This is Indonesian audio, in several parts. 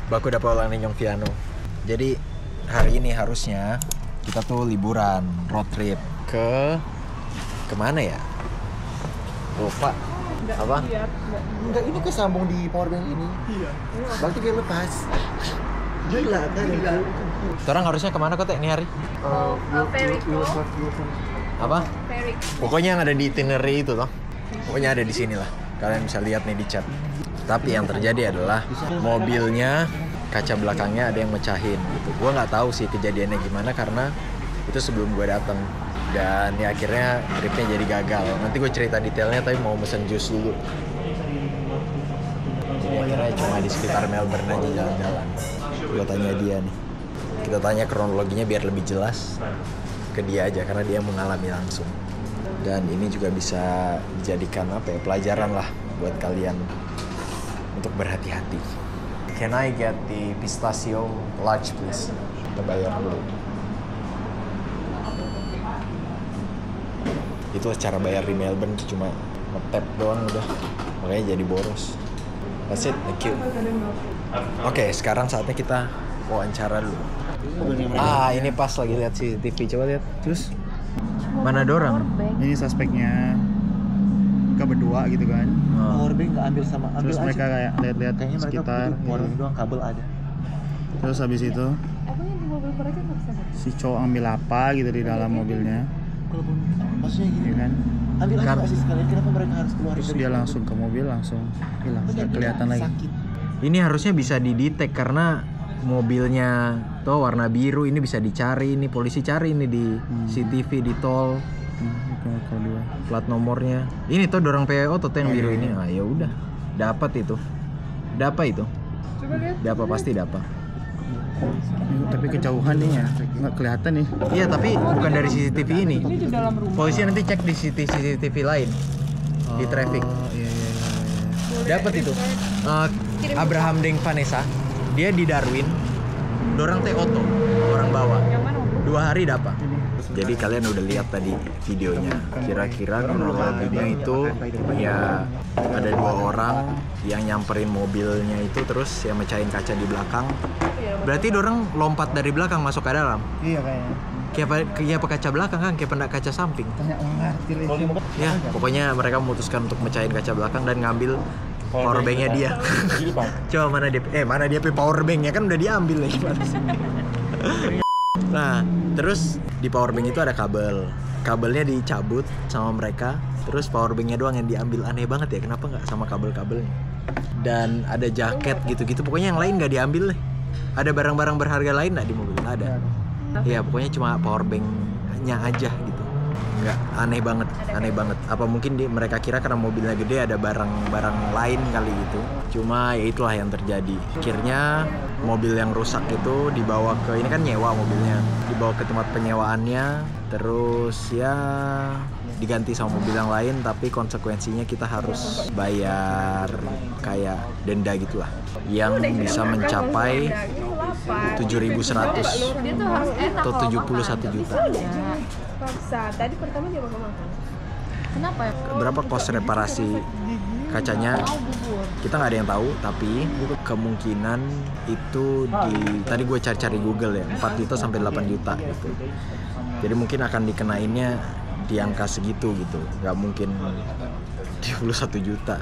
Baku dapat ulang Ninyong Viano. Jadi hari ini harusnya kita tuh liburan, road trip ke kemana ya? Lupa. Nggak Apa? lihat, Enggak, ini kesambung di powerbank ini. Iya. Berarti dia lepas. Gila kan? Gila. Orang harusnya kemana kok ini hari? Perico. Apa? Perico. Pokoknya yang ada di itinerary itu toh. Pokoknya ada di sini lah. Kalian bisa lihat nih di chat. Tapi yang terjadi adalah mobilnya kaca belakangnya ada yang mecahin gitu. Gua nggak tahu sih kejadiannya gimana karena itu sebelum gue datang. Dan ya akhirnya tripnya jadi gagal. Nanti gue cerita detailnya tapi mau mesen jus dulu. Jadi akhirnya cuma di sekitar Melbourne aja jalan-jalan. Gue tanya dia nih. Kita tanya kronologinya biar lebih jelas ke dia aja karena dia mengalami langsung. Dan ini juga bisa dijadikan apa ya, pelajaran lah buat kalian untuk berhati-hati. Can I get the pistachio large please? Kita bayar dulu. Itu cara bayar di Melbourne cuma nge-tap doang udah. Makanya jadi boros. That's it, thank you. Oke, sekarang saatnya kita wawancara dulu. Ini pas lagi lihat CCTV, coba lihat. Terus mana ada orang? Ini suspeknya mereka berdua gitu kan. Powerbank nggak ambil sama ambil Terus aja. mereka kayak lihat-lihat Kayaknya mereka sekitar. butuh powerbank doang, kabel ada. Terus habis itu Emang yang di mobil mereka nggak bisa nggak? si cowok ambil apa gitu di dalam mobilnya, Kalau maksudnya gini ya kan? ambil aja Kan- nggak sih sekalian, kenapa mereka harus keluar Terus dari dia mobil? langsung ke mobil langsung hilang, Bener, nggak kelihatan lagi. sakit. Ini harusnya bisa didetek karena mobilnya tuh warna biru, ini bisa dicari, ini polisi cari ini di CCTV di tol, Kalau dua. plat nomornya. Ini tuh dorong PO tuh yang Oh, biru iya, ini. iya. Ah ya udah. Dapat itu. Dapat itu. Coba lihat. Dapat pasti dapat. Tapi kejauhan nih ya, nggak kelihatan nih. Iya, tapi bukan dari CCTV ini. Ini di dalam rumah. Polisi nanti cek di CCTV lain di traffic. Iya. Dapat itu. Abraham Deng Vanessa, dia di Darwin. Dorang teh oto, orang bawa. Yang mana? 2 hari dapat. Jadi kalian udah lihat tadi videonya. Kira-kira kronologinya itu ya ada 2 orang yang nyamperin mobilnya itu terus yang mecahin kaca di belakang. Berarti dorang lompat dari belakang masuk ke dalam. Iya kayaknya. Kayak kaca belakang kan, kayak pendak kaca samping. Tanya ngerti itu. Ya, pokoknya mereka memutuskan untuk mecahin kaca belakang dan ngambil powerbanknya dia. Coba mana dia powerbanknya kan udah diambil ya. Nah, terus di powerbank itu ada kabel. Kabelnya dicabut sama mereka. Terus powerbanknya doang yang diambil. Aneh banget ya, kenapa nggak sama kabel-kabelnya? Dan ada jaket gitu-gitu. Pokoknya yang lain nggak diambil deh. Ada barang-barang berharga lain nggak di mobil? Ada. Iya, pokoknya cuma powerbanknya aja gitu. Nggak, aneh banget. Apa mungkin mereka kira karena mobilnya gede ada barang-barang lain kali gitu. Cuma ya itulah yang terjadi. Akhirnya mobil yang rusak itu dibawa ke, ini kan nyewa mobilnya, dibawa ke tempat penyewaannya. Terus ya diganti sama mobil yang lain, tapi konsekuensinya kita harus bayar kayak denda gitulah yang bisa mencapai 7.100 Dia tuh harus enak atau kalau 71 juta. Paksa. Tadi pertama dia makan. Kenapa ya? Berapa kos reparasi kacanya kita nggak ada yang tahu, tapi kemungkinan itu tadi gue cari-cari Google ya 4 juta sampai 8 juta gitu. Jadi mungkin akan dikenainnya di angka segitu gitu, nggak mungkin 71 juta.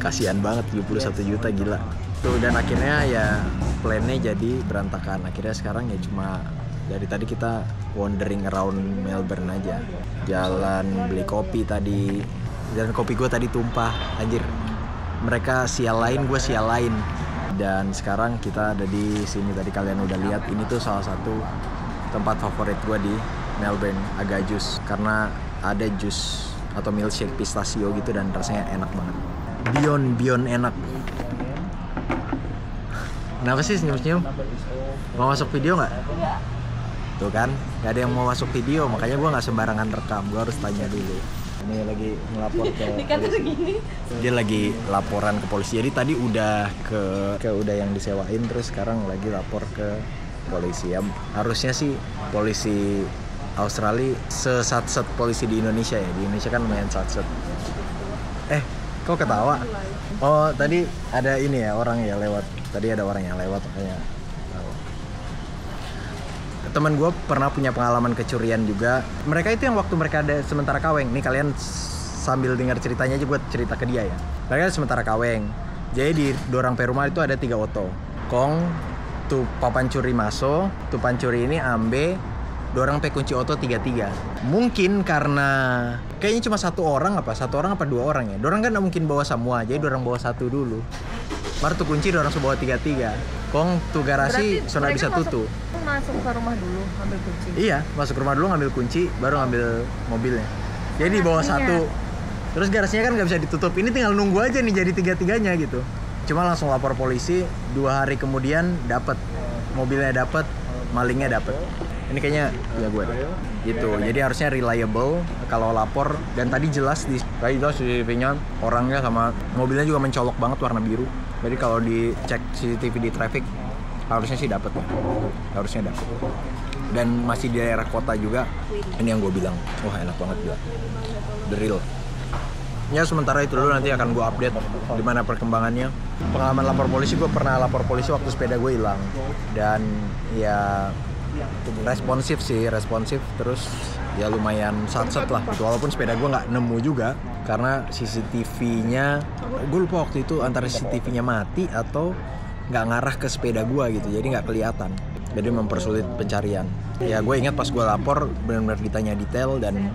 Kasihan banget 71 juta, gila tuh. Dan akhirnya ya plannya jadi berantakan. Akhirnya sekarang ya cuma dari tadi kita wandering around Melbourne aja, jalan beli kopi tadi, dan kopi gue tadi tumpah, anjir. Mereka sial lain, gue sial lain. Dan sekarang kita ada di sini, tadi kalian udah lihat. Ini tuh salah satu tempat favorit gue di Melbourne, agak jus karena ada jus atau milkshake pistachio gitu dan rasanya enak banget, beyond enak. Kenapa sih senyum-senyum? Mau masuk video nggak? Tuh kan, nggak ada yang mau masuk video, makanya gue nggak sembarangan rekam, gue harus tanya dulu. Ini lagi ngelapor ke polisi. Dia lagi laporan ke polisi. Jadi tadi udah ke udah yang disewain, terus sekarang lagi lapor ke polisi. Ya, harusnya sih polisi Australia sesat-set polisi di Indonesia ya. Di Indonesia kan lumayan sat-set. Kok ketawa? Oh, tadi ada ini ya, orang ya lewat. Tadi ada orang yang lewat makanya tahu. Teman gue pernah punya pengalaman kecurian juga. Mereka itu yang waktu mereka ada sementara kaweng. Nih kalian sambil dengar ceritanya aja gue cerita ke dia ya. Mereka sementara kaweng. Jadi di dorang perumah itu ada 3 oto. Kong tu papancuri maso, tu pancuri ini ambe, dorang pe kunci oto 3-3. Mungkin karena kayaknya cuma 1 orang apa 2 orang ya. Dorang kan gak mungkin bawa semua, jadi dorang bawa 1 dulu. Baru tuh kunci dorang bawa 3-3. Kong tuh garasi sudah bisa tutup. Masuk ke rumah dulu ambil kunci. Iya, masuk rumah dulu ngambil kunci, baru ngambil mobilnya. Jadi di bawah 1. Terus garasinya kan nggak bisa ditutup. Ini tinggal nunggu aja nih jadi 3-3-nya gitu. Cuma langsung lapor polisi. 2 hari kemudian dapat mobilnya, dapat malingnya, dapat. Ini kayaknya punya gue gitu. Jadi harusnya reliable kalau lapor. Dan tadi jelas di CCTV-nya orangnya sama mobilnya juga mencolok banget warna biru. Jadi kalau dicek CCTV di traffic harusnya sih dapat ya. Harusnya dapat. Dan masih di daerah kota juga. Ini yang gue bilang. Wah enak banget gila. The real. Ya sementara itu dulu, nanti akan gue update gimana perkembangannya. Pengalaman lapor polisi, gue pernah lapor polisi waktu sepeda gue hilang. Dan ya responsif terus ya lumayan satset lah gitu. Walaupun sepeda gue nggak nemu juga karena CCTV-nya, gue lupa waktu itu antara CCTV-nya mati atau nggak ngarah ke sepeda gue gitu, jadi nggak kelihatan, jadi mempersulit pencarian. Ya gue ingat pas gue lapor benar-benar ditanya detail dan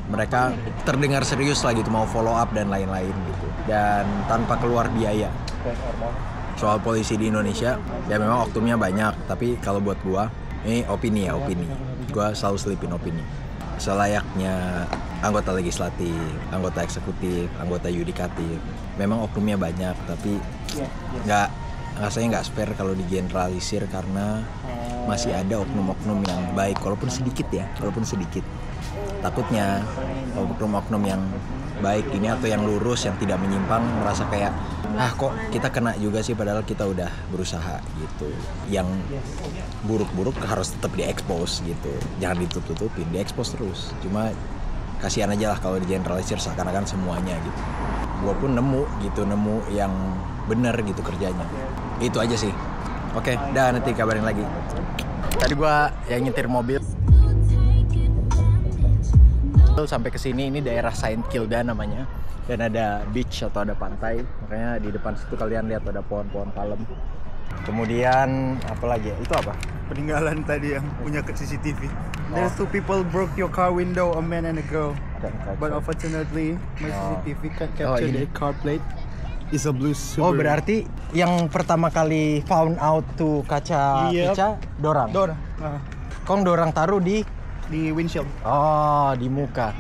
mereka terdengar serius lah gitu, mau follow up dan lain-lain gitu, dan tanpa keluar biaya. Soal polisi di Indonesia ya memang oknumnya banyak, tapi kalau buat gua ini opini, gua selalu selipin opini. Selayaknya anggota legislatif, anggota eksekutif, anggota yudikatif, memang oknumnya banyak, tapi rasanya nggak fair kalau digeneralisir karena masih ada oknum-oknum yang baik, walaupun sedikit. Takutnya oknum-oknum yang baik ini atau yang lurus, yang tidak menyimpang, merasa kayak kok kita kena juga sih, padahal kita udah berusaha gitu. Yang buruk-buruk harus tetap diekspos gitu, jangan ditutup-tutupin, diekspos terus. Cuma kasihan aja lah kalau digeneralisir seakan-akan semuanya gitu. Gua pun nemu yang bener gitu kerjanya. Itu aja sih. Oke, nanti kabarin lagi. Tadi gua yang nyetir mobil sampai ke sini, ini daerah Saint Kilda namanya, dan ada beach atau ada pantai, makanya di depan situ kalian lihat ada pohon-pohon palem. Kemudian apa lagi ya? Itu apa? Peninggalan tadi yang punya ke CCTV. There's 2 people broke your car window, a man and a girl. But unfortunately, my CCTV can't capture the car plate. It's a blue Subaru. Oh, berarti yang pertama kali found out tuh kaca pica dorang. Kong dorang taruh di windshield. Oh, di muka.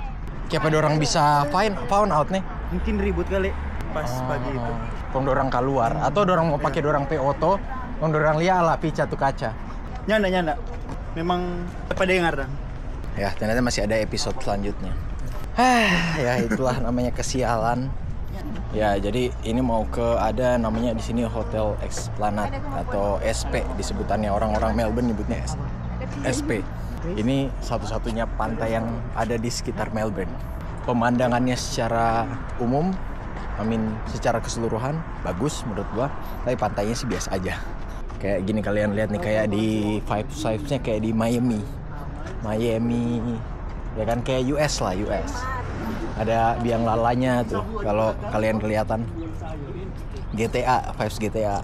Siapa dorang bisa found out nih? Mungkin ribut kali pas pagi itu. Kong dorang keluar atau dorang mau pakai dorang auto, kong dorang lihat lah pica tuh kaca. Nyanda. Memang pada yang ngarang. Ya, ternyata masih ada episode selanjutnya. Ya itulah namanya kesialan. Ya, jadi ini mau ada namanya di sini Hotel Esplanade atau SP disebutannya, orang-orang Melbourne nyebutnya SP. Ini satu-satunya pantai yang ada di sekitar Melbourne. Pemandangannya secara umum, secara keseluruhan bagus menurut gua, tapi pantainya sih biasa aja. Kayak gini kalian lihat nih, kayak di vibes-nya kayak di Miami, ya kan, kayak US lah, US. Ada biang lalanya tuh, kalau kalian kelihatan. GTA, vibes GTA.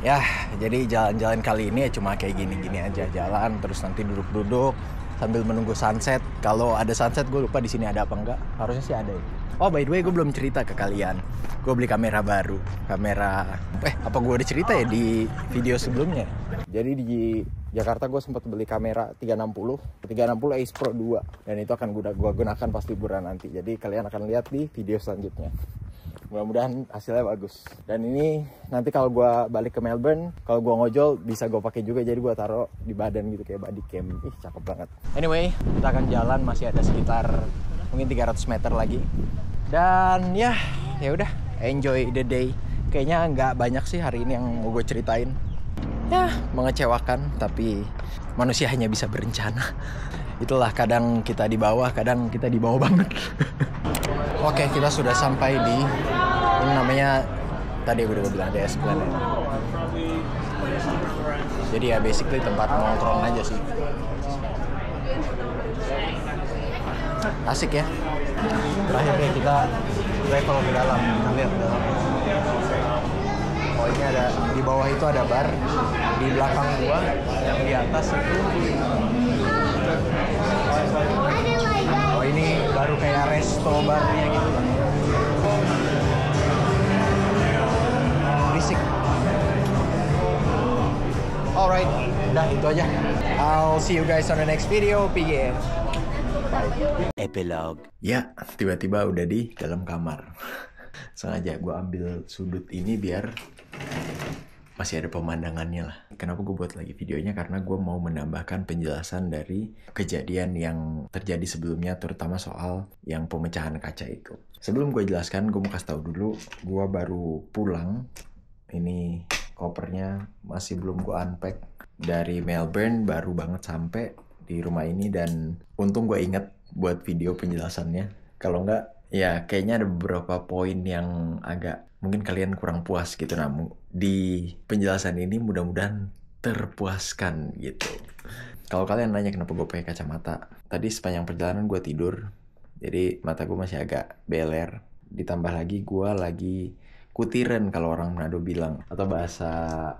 Ya, jadi jalan-jalan kali ini ya cuma kayak gini-gini aja, jalan terus nanti duduk-duduk sambil menunggu sunset. Kalau ada sunset, gue lupa di sini ada apa enggak. Harusnya sih ada ya. Oh, by the way, gue belum cerita ke kalian. Gue beli kamera baru. Apa gue udah cerita ya di video sebelumnya? Jadi di Jakarta gue sempat beli kamera 360 Ace Pro 2. Dan itu akan gue gunakan pas liburan nanti. Jadi kalian akan lihat di video selanjutnya. Mudah-mudahan hasilnya bagus. Dan ini nanti kalau gue balik ke Melbourne, kalau gue ngojol bisa gue pakai juga, jadi gue taruh di badan gitu kayak body cam. Ih, cakep banget. Anyway, kita akan jalan, masih ada sekitar mungkin 300 meter lagi. Dan ya udah, enjoy the day. Kayaknya nggak banyak sih hari ini yang mau gue ceritain. Ya, mengecewakan, tapi manusia hanya bisa berencana. Itulah, kadang kita di bawah, kadang kita di bawah banget. Oke, kita sudah sampai di ini namanya tadi udah gue bilang di Esplanade. Jadi ya basically tempat nongkrong aja sih. Asik ya. Terakhirnya kita travel ke dalam. Kita lihat dalam. Oh ini ada di bawah itu ada bar, di belakang gua yang di atas itu. Oh ini baru kayak resto barnya gitu kan. Berisik. Alright, udah itu aja. I'll see you guys on the next video. PG. Epilogue. Ya, tiba-tiba udah di dalam kamar. Sengaja gue ambil sudut ini biar masih ada pemandangannya lah. Kenapa gue buat lagi videonya? Karena gue mau menambahkan penjelasan dari kejadian yang terjadi sebelumnya, terutama soal yang pemecahan kaca itu. Sebelum gue jelaskan, gue mau kasih tahu dulu, gue baru pulang. Ini kopernya masih belum gue unpack dari Melbourne, baru banget sampai di rumah ini, dan untung gue inget buat video penjelasannya. Kalau enggak, ya kayaknya ada beberapa poin yang agak mungkin kalian kurang puas gitu. Namun di penjelasan ini mudah-mudahan terpuaskan gitu. Kalau kalian nanya kenapa gue pakai kacamata, tadi sepanjang perjalanan gue tidur, jadi mata gue masih agak beler. Ditambah lagi gue lagi kutiren kalau orang Manado bilang, atau bahasa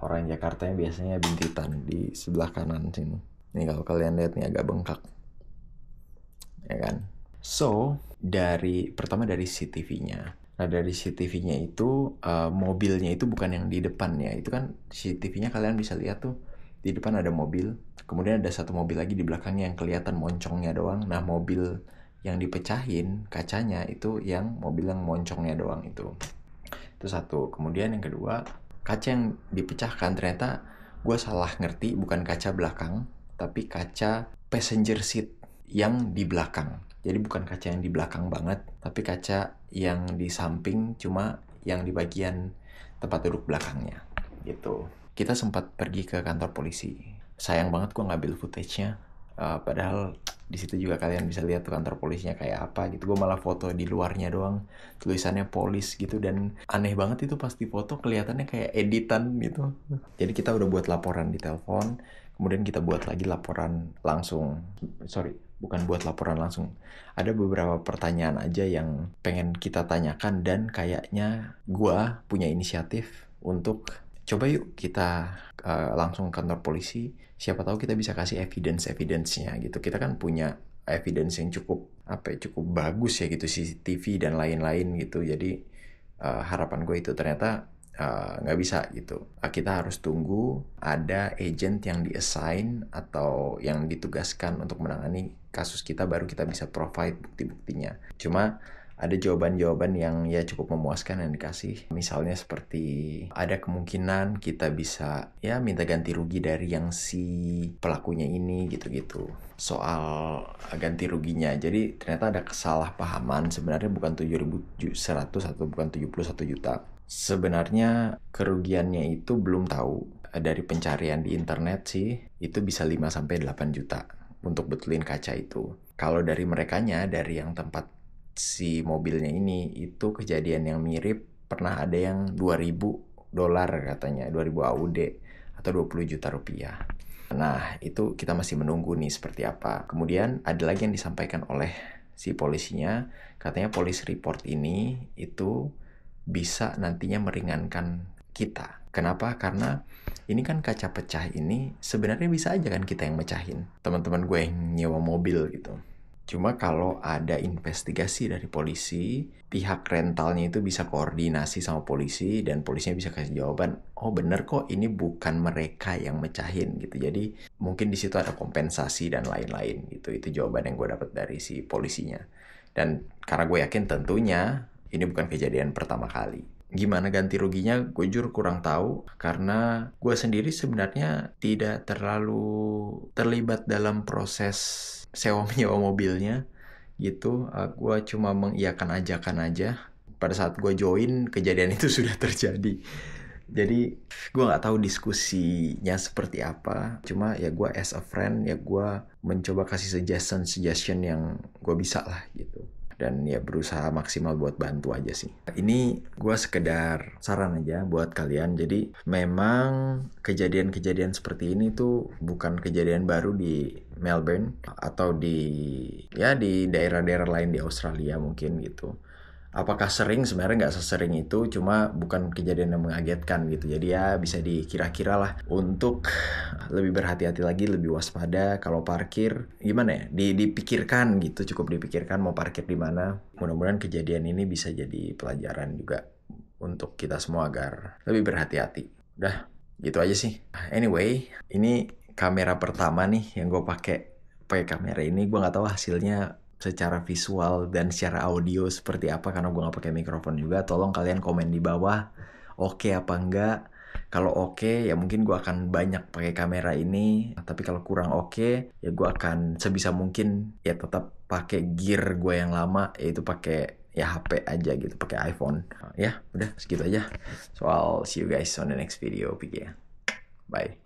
orang Jakartanya biasanya bintitan di sebelah kanan sini. Ini kalau kalian lihat nih agak bengkak, ya kan? So pertama dari CCTV-nya. Nah dari CCTV-nya itu mobilnya itu bukan yang di depan ya. Itu kan CCTV-nya kalian bisa lihat tuh di depan ada mobil. Kemudian ada satu mobil lagi di belakangnya yang kelihatan moncongnya doang. Nah mobil yang dipecahin kacanya itu yang mobil yang moncongnya doang itu. Itu satu. Kemudian yang kedua, kaca yang dipecahkan ternyata gue salah ngerti, bukan kaca belakang, tapi kaca passenger seat yang di belakang. Jadi bukan kaca yang di belakang banget, tapi kaca yang di samping, cuma yang di bagian tempat duduk belakangnya gitu. Kita sempat pergi ke kantor polisi. Sayang banget gue ngambil footage-nya. Padahal di situ juga kalian bisa lihat tuh kantor polisinya kayak apa gitu. Gue malah foto di luarnya doang, tulisannya polis gitu, dan aneh banget itu pas di foto kelihatannya kayak editan gitu. Jadi kita udah buat laporan di telepon, kemudian kita buat lagi laporan langsung. Bukan buat laporan langsung. Ada beberapa pertanyaan aja yang pengen kita tanyakan, dan kayaknya gue punya inisiatif untuk coba yuk kita langsung ke kantor polisi. Siapa tahu kita bisa kasih evidence-nya gitu. Kita kan punya evidence yang cukup bagus ya gitu, CCTV dan lain-lain gitu. Jadi harapan gue itu ternyata nggak bisa gitu. Kita harus tunggu ada agent yang di-assign atau yang ditugaskan untuk menangani kasus kita, baru kita bisa provide bukti-buktinya. Cuma ada jawaban-jawaban yang ya cukup memuaskan yang dikasih. Misalnya seperti ada kemungkinan kita bisa ya minta ganti rugi dari yang si pelakunya ini gitu-gitu. Soal ganti ruginya. Jadi ternyata ada kesalahpahaman, sebenarnya bukan 7.100 atau bukan 71 juta. Sebenarnya kerugiannya itu belum tahu. Dari pencarian di internet sih itu bisa 5-8 juta untuk betulin kaca itu. Kalau dari merekanya, dari yang tempat si mobilnya ini, itu kejadian yang mirip, pernah ada yang $2.000 katanya, 2.000 AUD atau 20 juta rupiah. Nah itu kita masih menunggu nih seperti apa. Kemudian ada lagi yang disampaikan oleh si polisinya, katanya police report ini itu bisa nantinya meringankan kita. Kenapa? Karena ini kan kaca pecah ini sebenarnya bisa aja kan kita yang mecahin, teman-teman gue yang nyewa mobil gitu. Cuma kalau ada investigasi dari polisi, pihak rentalnya itu bisa koordinasi sama polisi, dan polisinya bisa kasih jawaban, oh bener kok ini bukan mereka yang mecahin gitu. Jadi mungkin di situ ada kompensasi dan lain-lain gitu. Itu jawaban yang gue dapat dari si polisinya. Dan karena gue yakin tentunya ini bukan kejadian pertama kali. Gimana ganti ruginya, gue jujur kurang tahu, karena gue sendiri sebenarnya tidak terlalu terlibat dalam proses sewa-menyewa mobilnya gitu. Gue cuma mengiyakan ajakan aja. Pada saat gue join, kejadian itu sudah terjadi. Jadi gue nggak tahu diskusinya seperti apa. Cuma ya gue as a friend, ya gue mencoba kasih suggestion yang gue bisa lah gitu. dan ya berusaha maksimal buat bantu aja sih. Ini gue sekedar saran aja buat kalian. Jadi memang kejadian-kejadian seperti ini tuh bukan kejadian baru di Melbourne atau di daerah-daerah lain di Australia mungkin gitu. Apakah sering? Sebenarnya nggak sesering itu, cuma bukan kejadian yang mengagetkan gitu. Jadi ya bisa dikira-kira lah untuk lebih berhati-hati lagi, lebih waspada kalau parkir. Gimana ya? Dipikirkan gitu, cukup dipikirkan mau parkir di mana. Mudah-mudahan kejadian ini bisa jadi pelajaran juga untuk kita semua agar lebih berhati-hati. Udah, gitu aja sih. Anyway, ini kamera pertama nih yang gue pakai kamera ini. Gue nggak tahu hasilnya secara visual dan secara audio seperti apa karena gue nggak pakai mikrofon juga. Tolong kalian komen di bawah oke apa enggak. Kalau oke ya mungkin gue akan banyak pakai kamera ini, tapi kalau kurang oke ya gue akan sebisa mungkin ya tetap pakai gear gue yang lama, yaitu pakai ya HP aja gitu, pakai iPhone. Ya udah segitu aja. So I'll see you guys on the next video. Bye.